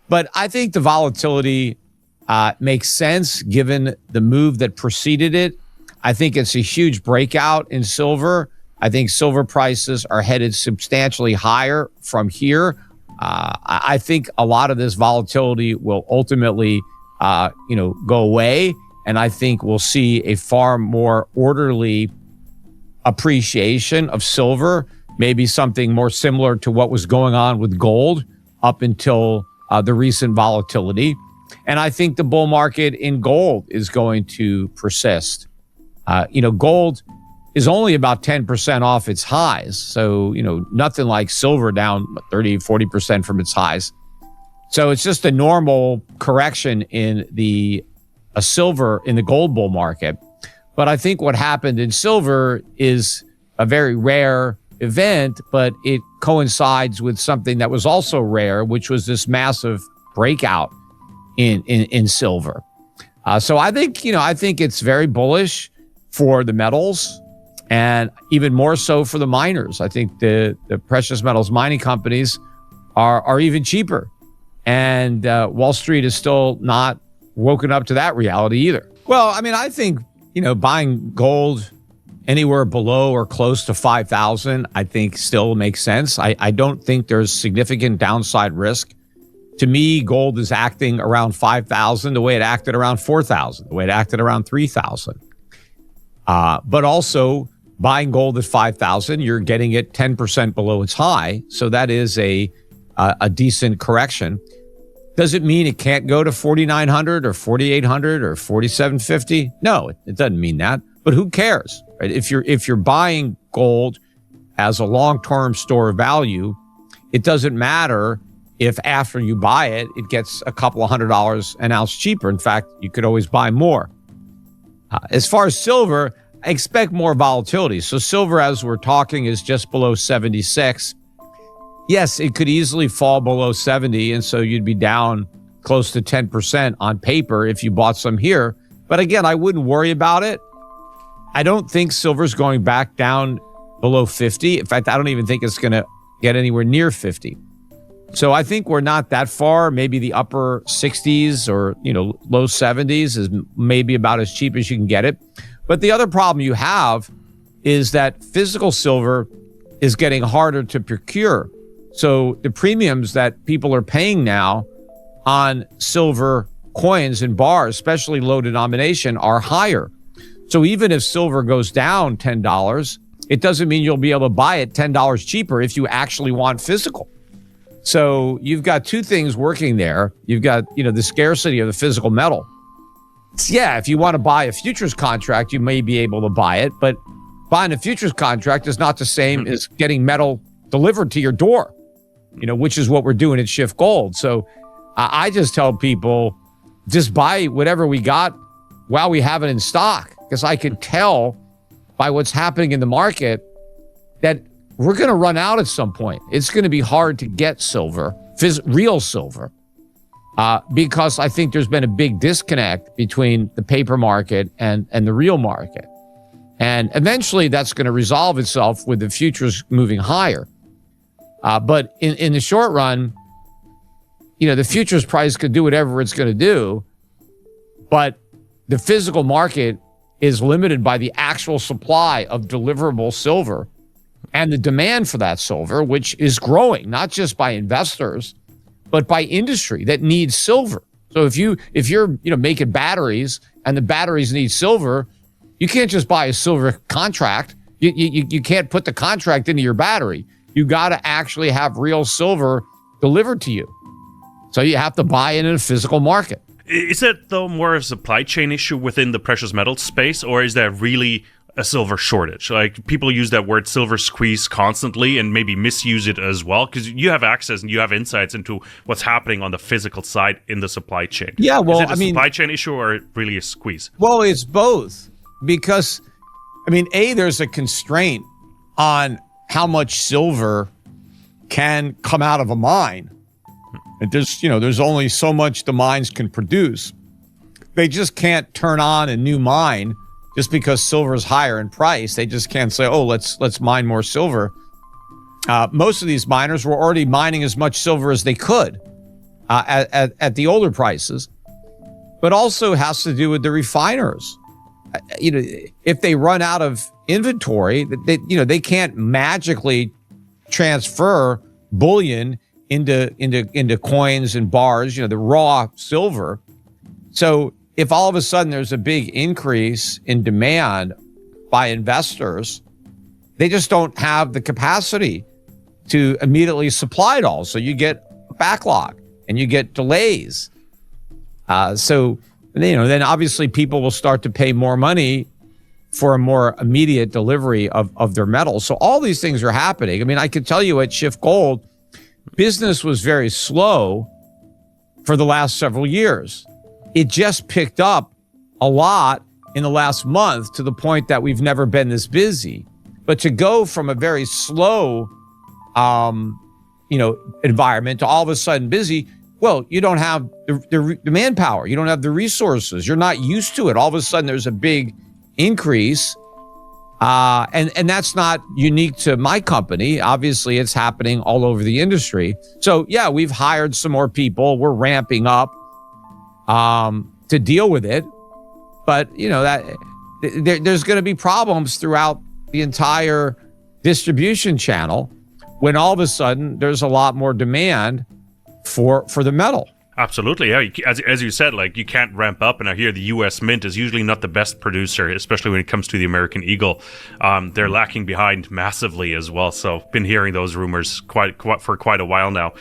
But I think the volatility makes sense given the move that preceded it. I think it's a huge breakout in silver. I think silver prices are headed substantially higher from here. I think a lot of this volatility will ultimately, go away. And I think we'll see a far more orderly appreciation of silver, maybe something more similar to what was going on with gold up until the recent volatility. And I think the bull market in gold is going to persist. Gold is only about 10% off its highs. So, nothing like silver down 30, 40% from its highs. So it's just a normal correction in the silver in the gold bull market. But I think what happened in silver is a very rare event, but it coincides with something that was also rare, which was this massive breakout in silver. So I think it's very bullish for the metals, and even more so for the miners. I think the precious metals mining companies are even cheaper. And Wall Street is still not woken up to that reality either. Well, I think, buying gold anywhere below or close to 5,000, I think still makes sense. I don't think there's significant downside risk. To me, gold is acting around 5,000 the way it acted around 4,000, the way it acted around 3,000. But also, buying gold at 5,000, you're getting it 10% below its high. So that is a decent correction. Does it mean it can't go to 4,900 or 4,800 or 4,750? No, it doesn't mean that. But who cares? Right? If you're buying gold as a long-term store of value, it doesn't matter if after you buy it, it gets a couple of $100 an ounce cheaper. In fact, you could always buy more. As far as silver, I expect more volatility. So silver, as we're talking, is just below 76. Yes, it could easily fall below 70, and so you'd be down close to 10% on paper if you bought some here. But again, I wouldn't worry about it. I don't think silver's going back down below 50. In fact, I don't even think it's going to get anywhere near 50. So I think we're not that far. Maybe the upper 60s or low 70s is maybe about as cheap as you can get it. But the other problem you have is that physical silver is getting harder to procure. So the premiums that people are paying now on silver coins and bars, especially low denomination, are higher. So even if silver goes down $10, it doesn't mean you'll be able to buy it $10 cheaper if you actually want physical. So you've got two things working there. You've got, the scarcity of the physical metal. Yeah, if you want to buy a futures contract, you may be able to buy it, but buying a futures contract is not the same as getting metal delivered to your door, which is what we're doing at Schiff Gold. So I just tell people, just buy whatever we got while we have it in stock, because I can tell by what's happening in the market that we're going to run out at some point. It's going to be hard to get silver, real silver, because I think there's been a big disconnect between the paper market and the real market. And eventually that's going to resolve itself with the futures moving higher. But in the short run, the futures price could do whatever it's going to do, but the physical market is limited by the actual supply of deliverable silver and the demand for that silver, which is growing, not just by investors, but by industry that needs silver. So if you're making batteries and the batteries need silver, you can't just buy a silver contract. You can't put the contract into your battery. You got to actually have real silver delivered to you. So you have to buy it in a physical market. Is that, though, more of a supply chain issue within the precious metals space, or is there really a silver shortage? Like, people use that word silver squeeze constantly and maybe misuse it as well, because you have access and you have insights into what's happening on the physical side in the supply chain. Yeah, well, is it a supply chain issue or really a squeeze? Well, it's both, because, there's a constraint on how much silver can come out of a mine. There's only so much the mines can produce. They just can't turn on a new mine just because silver is higher in price. They just can't say, oh, let's mine more silver. Most of these miners were already mining as much silver as they could. at the older prices, but also has to do with the refiners. If they run out of inventory, they can't magically transfer bullion into coins and bars, the raw silver. So if all of a sudden there's a big increase in demand by investors, they just don't have the capacity to immediately supply it all. So you get a backlog and you get delays. Then obviously people will start to pay more money for a more immediate delivery of their metals. So all these things are happening. I mean, I can tell you at Schiff Gold, business was very slow for the last several years. It just picked up a lot in the last month to the point that we've never been this busy. But to go from a very slow, environment to all of a sudden busy, well, you don't have the manpower. You don't have the resources. You're not used to it. All of a sudden, there's a big increase. And that's not unique to my company. Obviously, it's happening all over the industry. So, yeah, we've hired some more people. We're ramping up to deal with it. But, there's going to be problems throughout the entire distribution channel when all of a sudden there's a lot more demand for the metal. Absolutely, yeah. As you said, you can't ramp up, and I hear the U.S. Mint is usually not the best producer, especially when it comes to the American Eagle. They're lacking behind massively as well. So, been hearing those rumors for quite a while now.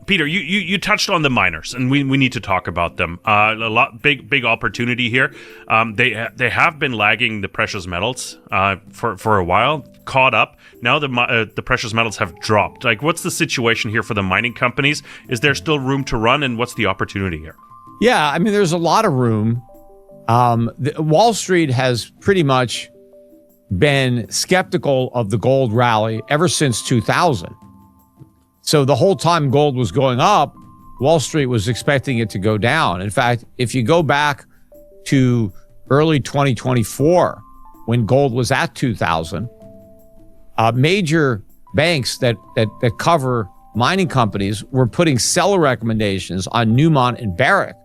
Peter, you touched on the miners, and we need to talk about them. Big opportunity here. They have been lagging the precious metals for a while. Caught up. Now the precious metals have dropped. What's the situation here for the mining companies? Is there still room to run, and what's the opportunity here? Yeah, I mean, there's a lot of room. Wall Street has pretty much been skeptical of the gold rally ever since 2000. So the whole time gold was going up, Wall Street was expecting it to go down. In fact, if you go back to early 2024, when gold was at 2000, major banks that cover mining companies were putting seller recommendations on Newmont and Barrick.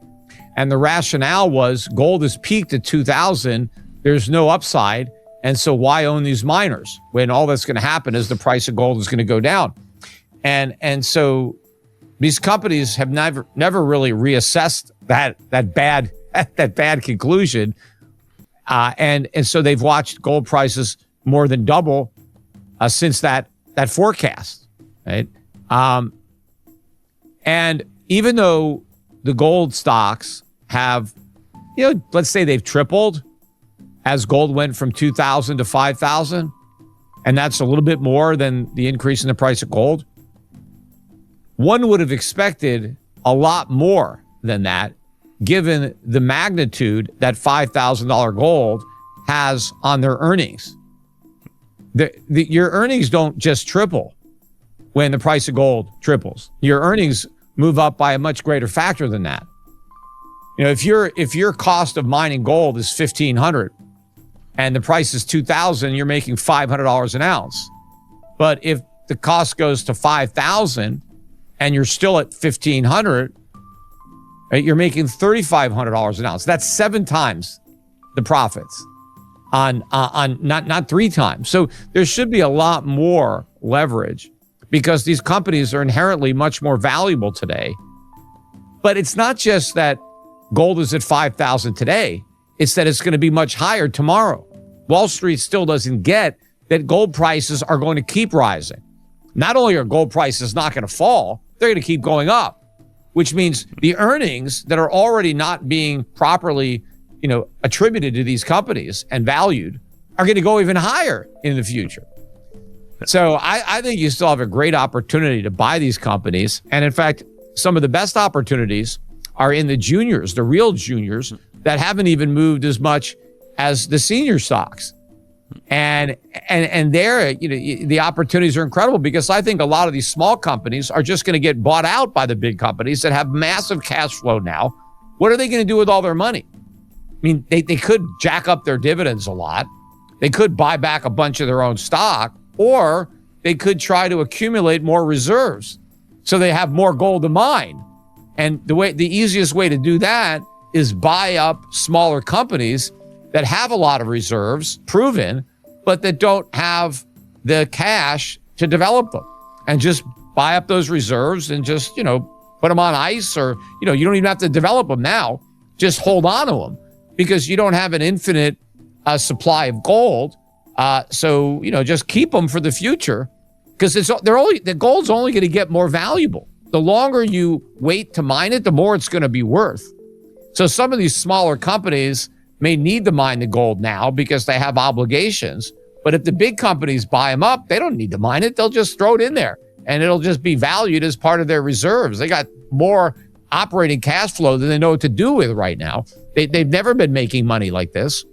And the rationale was gold has peaked at 2000. There's no upside. And so why own these miners when all that's going to happen is the price of gold is going to go down? And so these companies have never really reassessed that bad conclusion. And so they've watched gold prices more than double since that forecast, right? And even though the gold stocks have, let's say they've tripled as gold went from 2,000 to 5,000, and that's a little bit more than the increase in the price of gold, one would have expected a lot more than that, given the magnitude that $5,000 gold has on their earnings. Your earnings don't just triple when the price of gold triples. Your earnings move up by a much greater factor than that. If your cost of mining gold is $1,500 and the price is $2,000, you're making $500 an ounce. But if the cost goes to $5,000 and you're still at $1,500, right, you're making $3,500 an ounce. That's 7 times the profits. On not 3 times. So there should be a lot more leverage because these companies are inherently much more valuable today. But it's not just that gold is at 5,000 today. It's that it's going to be much higher tomorrow. Wall Street still doesn't get that gold prices are going to keep rising. Not only are gold prices not going to fall, they're going to keep going up, which means the earnings that are already not being properly attributed to these companies and valued are going to go even higher in the future. So I think you still have a great opportunity to buy these companies. And in fact, some of the best opportunities are in the juniors, the real juniors that haven't even moved as much as the senior stocks. And there, the opportunities are incredible because I think a lot of these small companies are just going to get bought out by the big companies that have massive cash flow now. What are they going to do with all their money? I mean, they could jack up their dividends a lot. They could buy back a bunch of their own stock, or they could try to accumulate more reserves so they have more gold to mine. And the easiest way to do that is buy up smaller companies that have a lot of reserves, proven, but that don't have the cash to develop them, and just buy up those reserves and just, put them on ice, or, you don't even have to develop them now. Just hold on to them, because you don't have an infinite supply of gold. So, just keep them for the future, because the gold's only going to get more valuable. The longer you wait to mine it, the more it's going to be worth. So some of these smaller companies may need to mine the gold now because they have obligations. But if the big companies buy them up, they don't need to mine it. They'll just throw it in there, and it'll just be valued as part of their reserves. They got more operating cash flow than they know what to do with right now. They've never been making money like this.